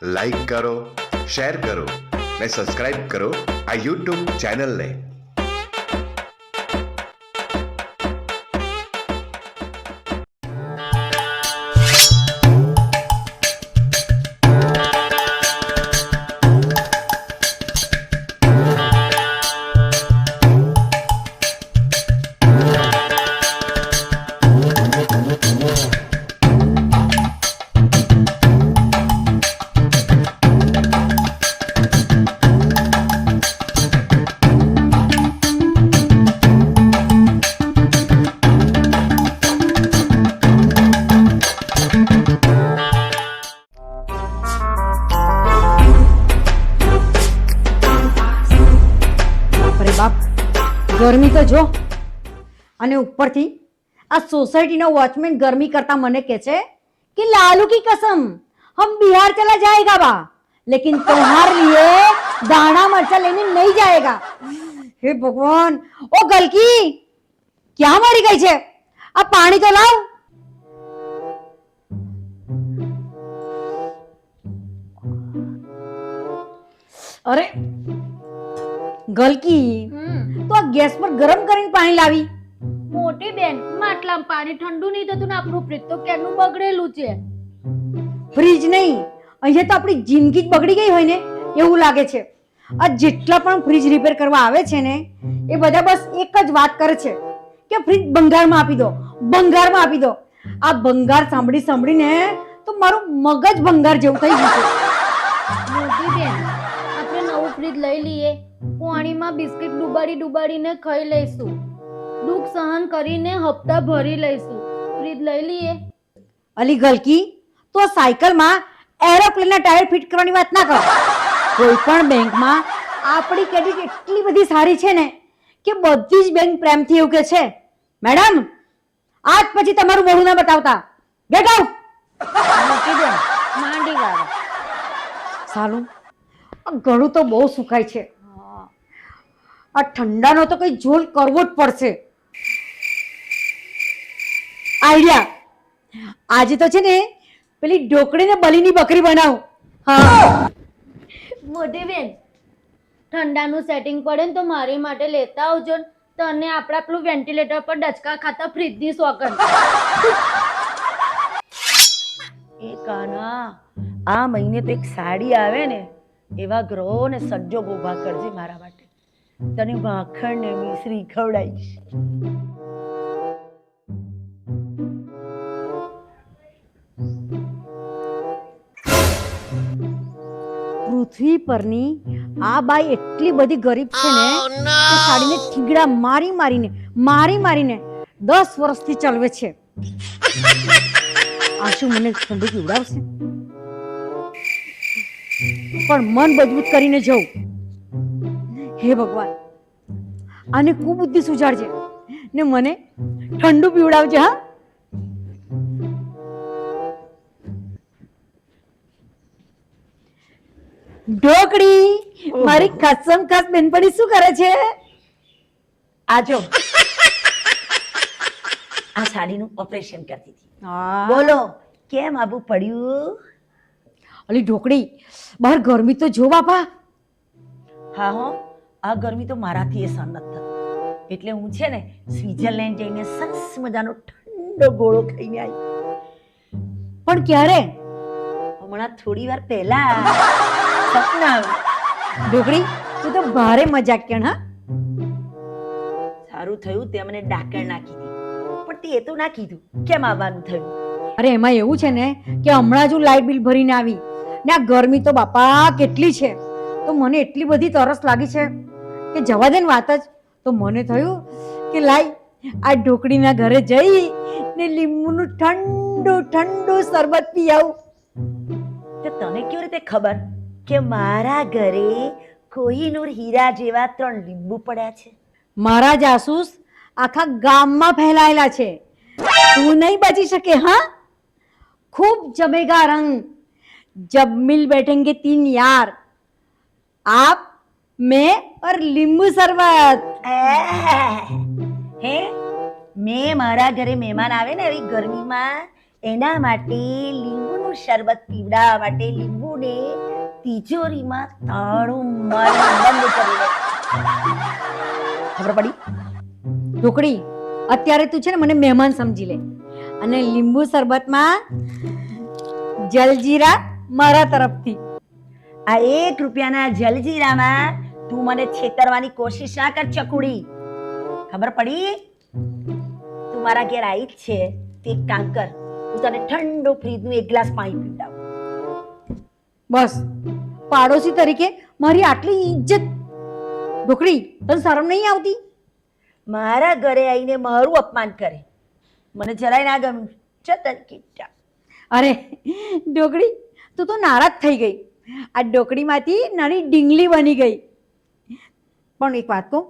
Like કરો, share કરો ને સબસ્ક્રાઇબ કરો આ યુટ્યુબ ચેનલને. गर्मी तो जो અને ઉપરથી આ સોસાયટી નો વોચમેન गर्मी करता મને કહે છે कि लालू की कसम हम बिहार चला जाएगा बा लेकिन तुम्हारे लिए दाना मरचा लेने नहीं जाएगा. हे भगवान, ओ गलकी ક્યાં મરી ગઈ છે? આ પાણી તો લાવ. અરે ગલકી, તો આ ગેસ પર ગરમ કરીને પાણી લાવી. મોટી બેન, માટલામાં પાણી ઠંડુ નહીં થતું ને આપણું ફ્રીજ તો ક્યારનું બગડેલું છે. ફ્રીજ નહીં, અહીંયા તો આપણી જિંદગી જ બગડી ગઈ હોય ને એવું લાગે છે. આ જેટલા પણ ફ્રીજ રિપેર કરવા આવે છે ને એ બધા બસ એક જ વાત કરે છે કે ફ્રીજ ભંગારમાં આપી દો, ભંગારમાં આપી દો. આ ભંગાર સાંભળી સાંભળીને તો મારું મગજ ભંગાર જેવું થઈ ગયું છે. મોટી બેન, આપણે નવું ફ્રીજ લઈ લઈએ, પાણીમાં બિસ્કિટ ડુબાડીને ખાઈ લઈશું, દુઃખ સહન કરીને હપ્તા ભરી લઈશું. ફ્રીજ લઈ લઈએ. અલી ગલકી, તો સાયકલમાં એરોપ્લેનના ટાયર ફિટ કરવાની વાત ના કર. કોઈ પણ બેંકમાં આપણી ક્રેડિટ એટલી બધી સારી છે ને કે બધી જ બેંક પ્રેમથી એવું કહે છે, મેડમ આજ પછી તમારું મોઢું ના બતાવતા, ગેટ આઉટ. મોટી બેન, માંડી વાળો. સાલું આ ગળું તો બહુ સુકાય છે. આ ઠંડાનો તો કઈ જોલ કરવો જ પડશે. આઈડિયા, આજે તો છે ને પેલી ઢોકળીને બલીની બકરી બનાવ. હા મોટી બેન, ઠંડાનું સેટિંગ પડે ને તો મારી માટે લેતા આવજો ને. તને આપણા પેલું વેન્ટિલેટર પર ડચકા ખાતા ફ્રીજની સોગંદ. એ કાના, આ મહિને તો એક સાડી આવે ને એવા ગ્રહો ને સંજોગ ઉભા કરજે મારા માટે. તને માખણ ને મિશ્રી ખવડાવીશ. પૃથ્વી પરની આ બાઈ એટલી બધી ગરીબ છે ને કે સાડીને ઠીંગડા મારી મારીને 10 વર્ષથી ચલવે છે. આ શું મને ઠંડુ પીવડાવશે? પણ મન મજબૂત કરીને જવું. હે ભગવાન, આને કુબુદ્ધિ સુજાડજે ને મને ઠંડુ પીવડાવજે. હા, ઢોકળી મારી ખસમ ખસ બેનપણી શું કરે છે? આજો આ સાડીનું ઓપરેશન કરતી હતી. બોલો કેમ આવું પડ્યું? અલી ઢોકળી, બહાર ગરમી તો જો બાપા. હા હો, આ ગરમી તો મારાથી એ સહન નથી થતી. એટલે હું છે ને સ્વિટરલેન્ડ જઈને સરસ મજાનો ઠંડો ગોળો ખાઈને આવી. પણ ક્યારે? હમણાં થોડી વાર પહેલા સપના આવ્યું. ઢોકળી, તું તો ભારે મજાક કેણ. હા, સારું થયું તે મને ડાકણ નાખી દીધી, પણ તે તો ના કીધું કેમ આવવાનું થયું. અરે એમાં એવું છે ને કે હમણાં જ લાઇટ બિલ ભરીને આવી ને આ ગરમી તો બાપા કેટલી છે. તો મને એટલી બધી તરસ લાગી છે કે જવા દે ને વાત જ. તો મને થયું કે લાઈ આ ઢોકળીના ઘરે જઈ ને લીંબુનું ઠંડુ ઠંડુ શરબત પી આવું. તો તને કેવી રીતે ખબર કે મારા ઘરે કોહિનૂર હીરા જેવા 3 લીંબુ પડ્યા છે? મારા જાસૂસ આખા ગામમાં ફેલાયેલા છે. તું નહીં બચી શકે. હા, खूब जमेगा रंग जब मिल बैठेंगे 3 यार, आप मैं और लींबू शरबत. હે મેં મારા ઘરે મહેમાન આવે ને એવી ગરમીમાં એના માટે લીંબુનું શરબત પીવડાવવા માટે લીંબુને તિજોરીમાં તાળું મારી બંધ કરી દે. ખબર પડી? ઢોકળી, અત્યારે તું છે ને મને મહેમાન સમજી લે, અને લીંબુ શરબતમાં જલજીરા મારા તરફથી. આ 1 રૂપિયાના જલજીરામાં તું મને છેતરવાની કોશિશ ના કર ચકુડી. ખબર પડી? તું મારા ઘેર આવી જ છે, તે એક કામ કર, હું તને ઠંડુ ફ્રીજનું 1 ગ્લાસ પાણી પીવડાવું. બસ, પાડોશી તરીકે મારી આટલી ઇજ્જત. ઢોકળી, તને શરમ નહીં આવતી? મારા ઘરે આવીને મારું અપમાન કરે, મને જરાય ના ગમ્યું. ચતર કીટા. અરે ઢોકળી, તું તો નારાજ થઈ ગઈ. આ ઢોકળીમાંથી નાની ડીંગલી બની ગઈ. પણ એક વાત કહું,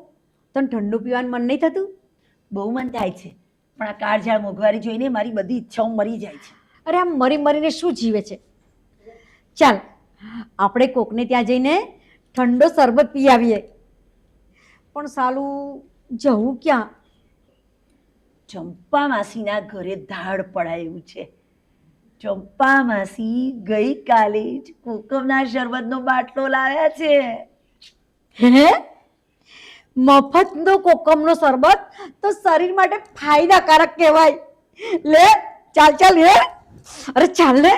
તને ઠંડુ પીવાનું મન નહીં થતું? બહુ મન થાય છે, પણ આ કાળઝાળ મોંઘવારી જોઈને મારી બધી ઈચ્છાઓ મરી જાય છે. અરે આમ મરી મરીને શું જીવે છે? ચાલ, આપણે કોકને ત્યાં જઈને ઠંડો શરબત પી આવીએ. પણ સાલું જવું ક્યાં? ચંપા માસીના ઘરે ધાડ પડાયું છે. ચંપા માસી ગઈકાલે જ કોકમના શરબતનો બાટલો લાવ્યા છે. હે? મફતનો કોકમનો શરબત તો શરીર માટે ફાયદાકારક કહેવાય. લે ચાલ ચાલ લે. અરે ચાલ લે.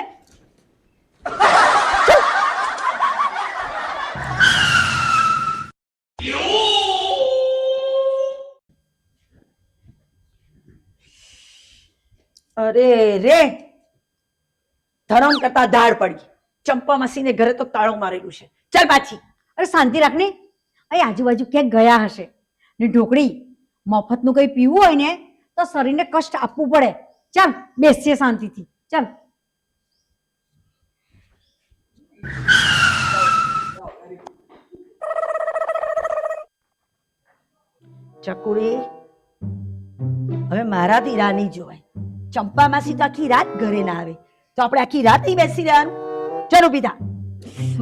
અરે રે, ધરમ કરતા ધાડ પડી. ચંપા માસીને ઘરે તો તાળું મારેલું છે. ચાલ પાછી. અરે શાંતિ રાખને, અહીં આજુબાજુ ક્યાંક ગયા હશે. ને ઢોકળી, મફતનું કંઈ પીવું હોય ને તો શરીરને કષ્ટ આપવું પડે. ચાલ બેસીએ શાંતિથી. ચાલ. ચકુડી, હવે મારાથી રાહ નહીં જોવાય. ચંપા માસી તો આખી રાત ઘરે ના આવે તો આપણે આખી રાત નહીં બેસી રહેવાનું. ચલો પીધા,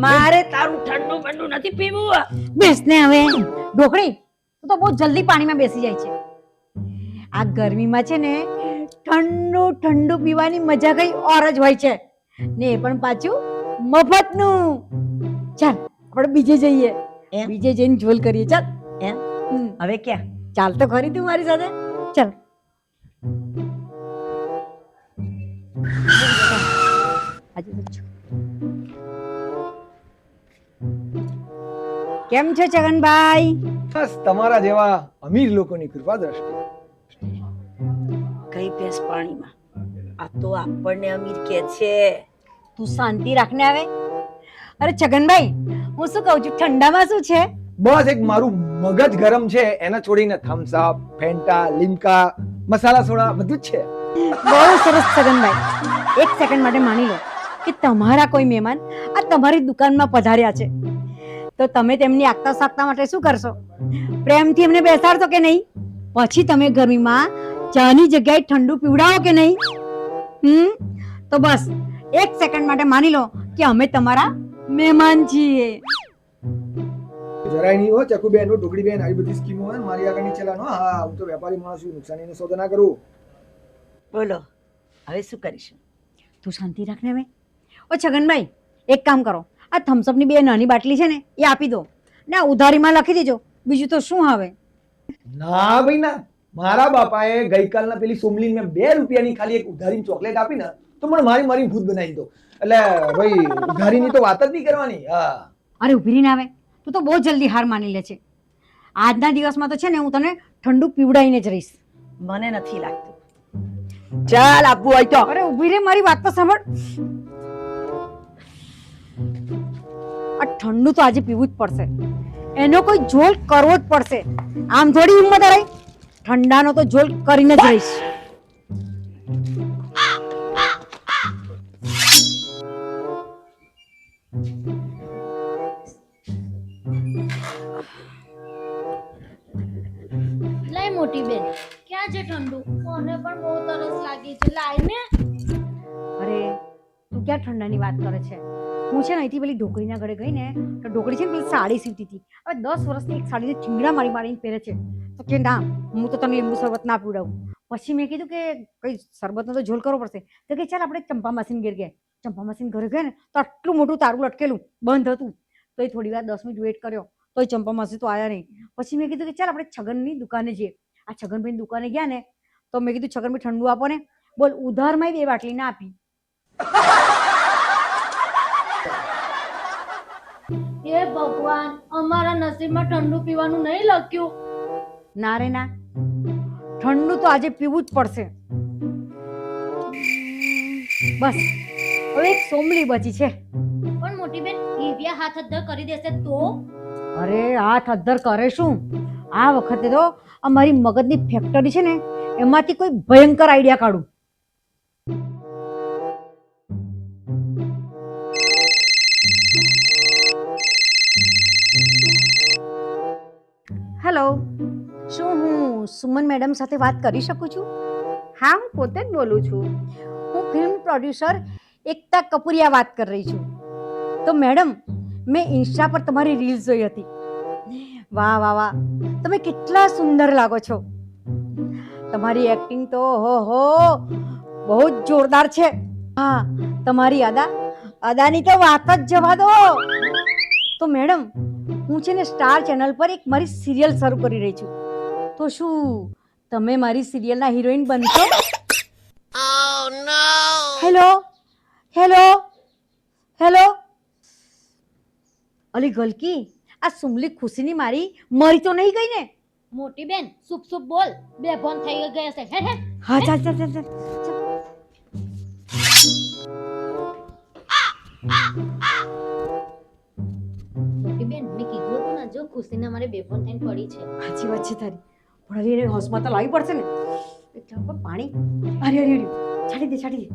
મારે તારું ઠંડુ બંડુ નથી પીવું. બેસ ને હવે. ઢોકળી, તું તો બહુ જલ્દી પાણીમાં બેસી જાય છે. આ ગરમીમાં છે ને ઠંડુ ઠંડુ પીવાની મજા કઈ ઓર જ હોય છે ને, એ પણ પાછું મફતનું. ચાલ આપણે બીજે જઈએ. એમ? બીજે જઈને ઝોલ કરીએ. ચાલ. એમ? હવે ક્યાં? ચાલ તો ખરી તું મારી સાથે. ચાલ. કેમ છો છગનભાઈ? બસ તમારા જેવા અમીર લોકોની કૃપા દ્રષ્ટિ. કઈ ભેંસ પાણીમાં? આ તો આપણને અમીર કે છે. તું શાંતિ રાખને આવે. અરે છગનભાઈ, હું શું કહું છું, ઠંડામાં શું છે? બસ એક મારું મગજ ગરમ છે, એને છોડીને થમ્સ અપ, ફેન્ટા, લિમ્કા, મસાલા સોડા બધું જ છે. બહુ સરસ છગનભાઈ. એક સેકન્ડ માટે માની લો કે તમારા કોઈ મહેમાન આ તમારી દુકાનમાં પધાર્યા છે, તો તમે તેમની આગતા સાગતા માટે શું કરશો? પ્રેમથી એમને બેસાડશો કે નહીં? પછી તમે ગરમીમાં ચાની જગ્યાએ ઠંડુ પીવડાવો કે નહીં? તો બસ એક સેકન્ડ માટે માની લો કે અમે તમારા મહેમાન છીએ. જરાય નહીં હો ચકુબેન, ઢોકળીબેન, આવી બધી સ્કીમો હોય ને મારી આગળ નહીં ચલાવવાનો. હા, હું તો વેપારી માણસ છું, નુકસાનીનો સોદો ના કરું. બોલો, હવે શું કરીશું? તું શાંતિ રાખને હવે. ઓ છગનભાઈ, એક કામ કરો, આ થમ્સઅપની 2 નાની બાટલી છે ને એ આપી દો ને આ ઉધારીમાં લખી દેજો. બીજું તો શું હવે? ના ભાઈ ના, મારા બાપાએ ગઈકાલના પેલી સોમલીન મેં 2 રૂપિયાની ખાલી એક ઉધારીની ચોકલેટ આપી ને તો મને મારી ભૂત બનાવી દો. એટલે ભાઈ ઉધારીની તો વાત જ નહીં કરવાની. હા, અરે ઉભી રહીને આવે, તું તો બહુ જલ્દી હાર માની લે છે. આજના દિવસમાં તો છે ને હું તને ઠંડુ પીવડાવીને જ રહીશ. મને નથી લાગતું. ચાલ આપવું હોય તો. અરે ઉભી રે, મારી વાત તો સાંભળ. આ ઠંડુ તો આજે પીવું જ પડશે, એનો કોઈ ઝોલ કરવો જ પડશે. આમ થોડી હિંમત રહી, ઠંડાનો તો ઝોલ કરીને જ રહીશ. લાય મોટી બેન, ક્યાં છે ઠંડુ? મને પણ બહુ તરસ લાગી છે, લાય ને. અરે તું ક્યાં ઠંડાની વાત કરે છે? હું છે ને અહીંથી પેલી ઢોકળીના ઘરે ગઈ ને તો ઢોકળી છે ને પેલી સાડી સીવતી હતી. હવે 10 વર્ષની એક સાડીને થીંગડા મારી મારીને પહેરે છે તો કે ના, હું તો તને લીંબુ શરબત ના પીવડાવું. પછી મેં કીધું કે કઈ શરબતનો તો ઝોલ કરવો પડશે. તો કે ચાલ આપણે ચંપા માસીને ઘેર ગયા. ચંપા માસીને ઘરે ગયા ને તો આટલું મોટું તારું લટકેલું બંધ હતું. તો થોડી વાર 10 મિનિટ વેઇટ કર્યો તોય ચંપા માસી તો આયા નહીં. પછી મેં કીધું કે ચાલ આપણે છગનની દુકાને જઈએ. આ છગનભાઈની દુકાને ગયા ને તો મેં કીધું છગનભાઈ ઠંડુ આપો ને. બોલ ઉધારમાં 2 બાટલી ના આપી. એ ભગવાન, અમારા નસીબમાં ઠંડુ પીવાનું નહીં લખ્યું. ના રે ના, ઠંડુ તો આજે પીવું જ પડશે. બસ હવે એક સોમલી બચી છે. પણ મોટી બેન, એવિયા હાથ અદ્ધર કરી દેશે તો? અરે હાથ અદ્ધર કરે શું, આ વખતે તો અમારી મગજની ફેક્ટરી છે ને એમાંથી કોઈ ભયંકર આઈડિયા કાઢું. હેલો, શું હું સુમન મેડમ સાથે વાત કરી શકું છું? હા, હું પોતે જ બોલું છું. હું ફિલ્મ પ્રોડ્યુસર એકતા કપૂરિયા વાત કરી રહી છું. તો મેડમ, મેં ઇન્સ્ટા પર તમારી રીલ્સ જોઈ હતી. વાહ વાહ વાહ, તમે કેટલા સુંદર લાગો છો. તમારી એક્ટિંગ તો હો બહુ જ જોરદાર છે. હા, તમારી અદાની તો વાત જ જવા દો. તો મેડમ, હું છે ને સ્ટાર ચેનલ પર એક મારી સિરિયલ શરૂ કરી રહી છું. તો શું તમે મારી સિરિયલના હિરોઈન બનશો? Hello hello hello. અલી ગલકી, આ સુમલી ખુશીની મારી મરી તો નહીં ગઈ ને? મોટી બેન, સુપ સુપ બોલ, બેભાન થઈ ગયા છે. હે હે. હા ચાલ ચાલ ચાલ ચાલ. મોટી બેન, મેં કીધું હતું ને, જો ખુશીને અમારે બેભાન થઈને પડી છે. સાચી વાત છે તારી. પણ હવે એને હોશમાં તો લાવવી પડશે ને. એટલા પર પાણી અરે અરે અરે છાડી દે છાડી દે.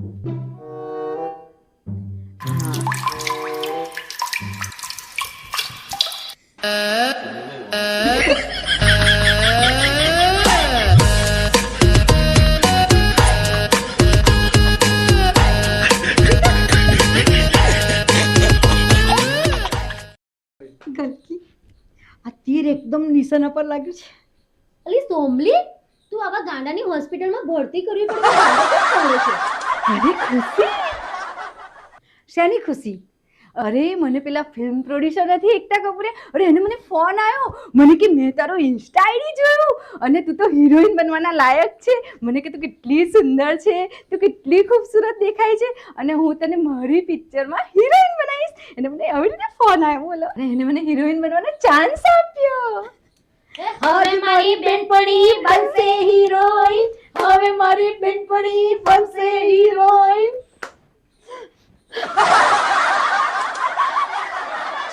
ગલકી, આ તીર એકદમ નિશાના પર લાગ્યું છે. અલી સોમલી, તું આવા ગાંડાની હોસ્પિટલમાં ભરતી કરવી પડે તો ગાંડા કેમ કરે છે? અરે ખુશી, શેની ખુશી? અરે મને પેલા ફિલ્મ પ્રોડ્યુસર નથી એકતા કપૂરિયા, અરે એને મને ફોન આવ્યો. મને કે મેં તારો ઇન્સ્ટા આઈડી જોયું અને તું તો હિરોઈન બનવાના લાયક છે. મને કે તું કેટલી સુંદર છે, તું કેટલી ખૂબસૂરત દેખાય છે અને હું તને મારી પિક્ચરમાં હિરોઈન બનાવીશ. એને મને આવી રીતે ફોન આવ્યો, બોલો. અને એને મને હિરોઈન બનવાનો ચાન્સ આપ્યો. હવે મારી બેનપણી બનશે હિરોઈન. હવે મારી બેનપણી બનશે હિરોઈન.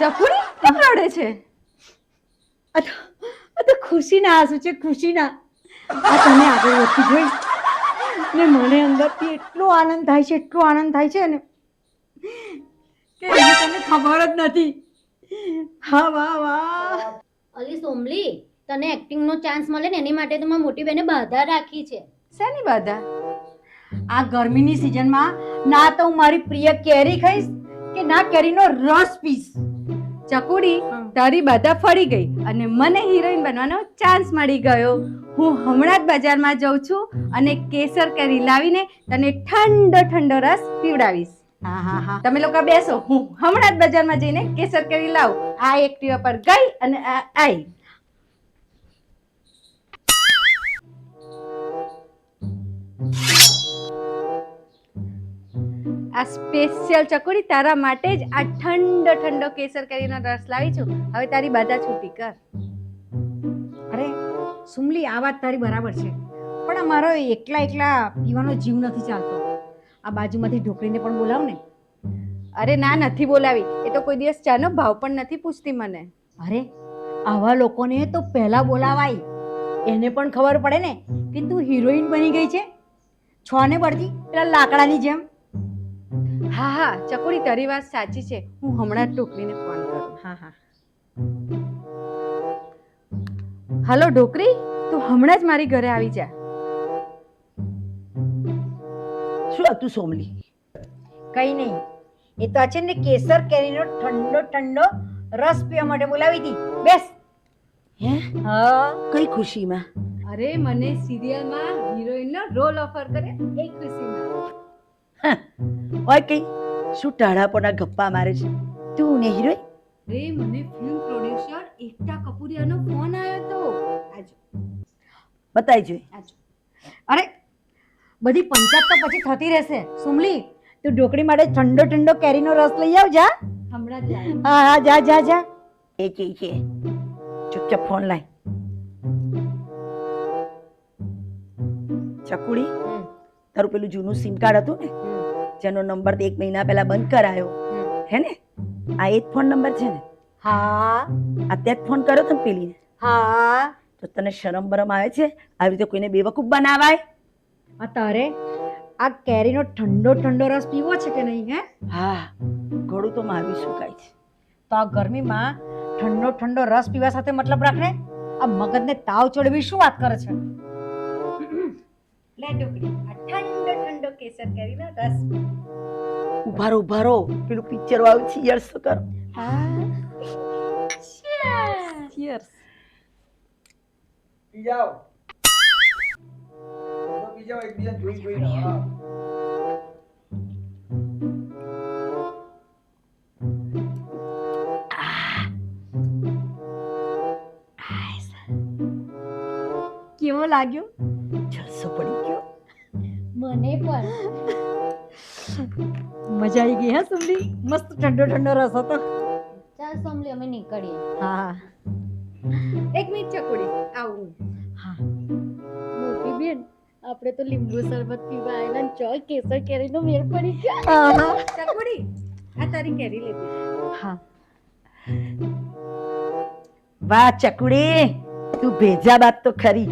ચકુડી કેમ રડે છે? આ તો ખુશીના આંસુ છે, ખુશીના. આ તમે આગળ વધતી જોઈ ને મને અંદરથી એટલો આનંદ થાય છે, એટલો આનંદ થાય છે ને કે એની તમને ખબર જ નથી. હા વાહ વાહ. અલી સોમલી, તને એક્ટિંગનો ચાન્સ મળે ને એની માટે તો મારી મોટી બેને બાધા રાખી છે. શેની બાધા? આ ગરમીની સિઝનમાં ના તો હું મારી પ્રિય કેરી ખાઈશ કે ના કેરીનો રસ પીશ. ચકુડી, તારી બાધા ફરી ગઈ અને મને હિરોઈન બનવાનો ચાન્સ મળી ગયો. હું હમણાં જ બજારમાં જઉં છું અને કેસર કેરી લાવીને તને ઠંડો ઠંડો રસ પીવડાવીશ. હા હા હા. તમે લોકો બેસો, હું હમણાં જ બજારમાં જઈને કેસર કેરી લાવું. આ એક્ટિવા પર ગઈ અને આ આવી. આ સ્પેશિયલ ચકુડી તારા માટે જ આ ઠંડો ઠંડો કેસર કેરીનો રસ લાવી છું. હવે તારી બાધા છૂટી કર. અરે સુમલી, આ વાત તારી બરાબર છે, પણ આ મારો એકલા પીવાનો જીવ નથી ચાલતો. આ બાજુમાંથી ઢોકળીને પણ બોલાવ ને. અરે ના, નથી બોલાવી. એ તો કોઈ દિવસ ચાનો ભાવ પણ નથી પૂછતી મને. અરે આવા લોકોને તો પહેલા બોલાવાય, એને પણ ખબર પડે ને કે તું હિરોઈન બની ગઈ છે. છોને પડતી પેલા લાકડાની જેમ. હા હા ચકુડી, તારી વાત સાચી છે. હું હમણાં જ ઢોકરીને ફોન કરું. હા હા. હાલો ઢોકરી, તું હમણાં જ મારી ઘરે આવી જા. શું હતું સોમલી? કઈ નહીં, એ તો છે ને કેસર કેરીનો ઠંડો ઠંડો રસ પીવા માટે બોલાવી હતી. બેસ. હે? હા. કઈ ખુશીમાં? અરે મને સિરિયલમાં હિરોઈનનો રોલ ઓફર કરે એ ખુશીમાં. ઓય કઈ શું ટાઢાપોના ગપ્પા મારે છે તું ને હિરોઈન? અરે મને ફિલ્મ પ્રોડ્યુસર એકતા કપૂરિયાનો ફોન આવ્યો તો. આજો બતાવી જોઈએ. આજો. અરે બધી પંચાયત તો પછી થતી રહેશે. સુમલી તું ઢોકળી માટે ઠંડો ઠંડો કેરીનો રસ લઈ આવ જા. હમણાં જ લાવી. હા હા જા જા જા. એ કે ચૂપચાપ ફોન લાય. ચકુડી તારું પેલું જૂનું સિમ કાર્ડ હતું ને જેનો નંબર 1 મહિના પહેલા બંધ કરાયો હે ને, આ એ જ ફોન નંબર છે ને? હા અત્યારે જ ફોન કર્યો તો પેલીને. હા તો તને શરમ બરમ આવે છે આવી રીતે કોઈને બેવકૂફ બનાવાય? આ તારે આ કેરીનો ઠંડો ઠંડો રસ પીવો છે કે નહીં? હે હા, ગળું તો મારું સુકાય છે. તો આ ગરમીમાં ઠંડો ઠંડો રસ પીવા સાથે મતલબ રાખને. આ મગજને તાવ ચડવી શું વાત કરે છે? લે ઢોકળી, આ ઠંડો ઠંડો કેસર કેરીનો રસ. ઉભા રહો પેલું પિક્ચર વાળું ચીયર્સ તો કરો. ચીયર્સ. પી જાઓ પી જાઓ એકબીજા જોઈને હા. કેવો લાગ્યો? જલસો પડી ગયો. મને પણ. મજા આવી ગઈ. હા સુમલી મસ્ત ઠંડો ઠંડો રસ હતો. ચાલ સોમલી અમે નીકળીએ. હા એક મિનિટ ચકુડી, આવું. હા મોટી બેન આપણે તો લીંબુ શરબત પીવા આવેલા ને ચલ કેસર કેરીનો મેળ પડી ગયો. હા ચકુડી, આ તારી કેરી લેતી. હા. વાહ ચકુડી તું ભેજા બાત તો ખરી.